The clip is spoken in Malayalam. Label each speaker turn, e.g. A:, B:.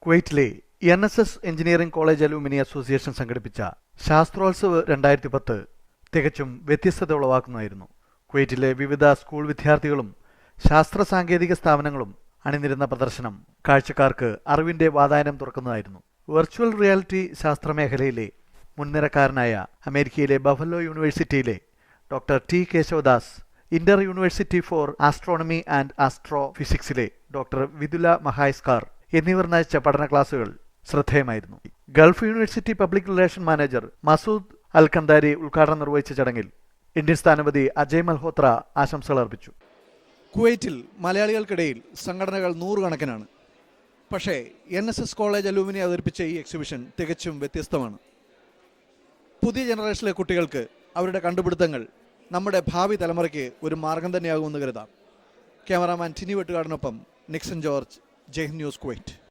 A: കുവൈറ്റിലെ NSS എഞ്ചിനീയറിംഗ് കോളേജ് അലൂമിനി അസോസിയേഷൻ സംഘടിപ്പിച്ച ശാസ്ത്രോത്സവ് 2010 തികച്ചും വ്യത്യസ്തത ഉളവാക്കുന്നതായിരുന്നു. കുവൈറ്റിലെ വിവിധ സ്കൂൾ വിദ്യാർത്ഥികളും ശാസ്ത്ര സാങ്കേതിക സ്ഥാപനങ്ങളും അണിനിരുന്ന പ്രദർശനം കാഴ്ചക്കാർക്ക് അറിവിന്റെ വാതായനം തുറക്കുന്നതായിരുന്നു. വെർച്വൽ റിയാലിറ്റി ശാസ്ത്രമേഖലയിലെ മുൻനിരക്കാരനായ അമേരിക്കയിലെ ബഫലോ യൂണിവേഴ്സിറ്റിയിലെ doctor T Keshavadas, Inter University for Astronomy and ആസ്ട്രോഫിസിക്സിലെ ഡോക്ടർ വിദുല മഹായസ്കാർ എന്നിവർ നയിച്ച പഠന ക്ലാസുകൾ ശ്രദ്ധേയമായിരുന്നു. Gulf University public relation manager Masood Al Kandari ഉദ്ഘാടനം നിർവഹിച്ച ചടങ്ങിൽ ഇന്ത്യൻ സ്ഥാനപതി അജയ് മൽഹോത്ര ആശംസകൾ അർപ്പിച്ചു. കുവൈറ്റിൽ മലയാളികൾക്കിടയിൽ സംഘടനകൾ നൂറുകണക്കിനാണ്. പക്ഷേ NSS കോളേജ് അലൂമിനി അവതരിപ്പിച്ച ഈ എക്സിബിഷൻ തികച്ചും വ്യത്യസ്തമാണ്. പുതിയ ജനറേഷനിലെ കുട്ടികൾക്ക് അവരുടെ കണ്ടുപിടുത്തങ്ങൾ നമ്മുടെ ഭാവി തലമുറയ്ക്ക് ഒരു മാർഗം തന്നെയാകുമെന്ന് കരുതാം. ക്യാമറാമാൻ ടിനി വെട്ടുകാടിനൊപ്പം നിക്സൺ ജോർജ്, ജയ് ഹിന്ദ് ന്യൂസ്, കുവൈറ്റ്.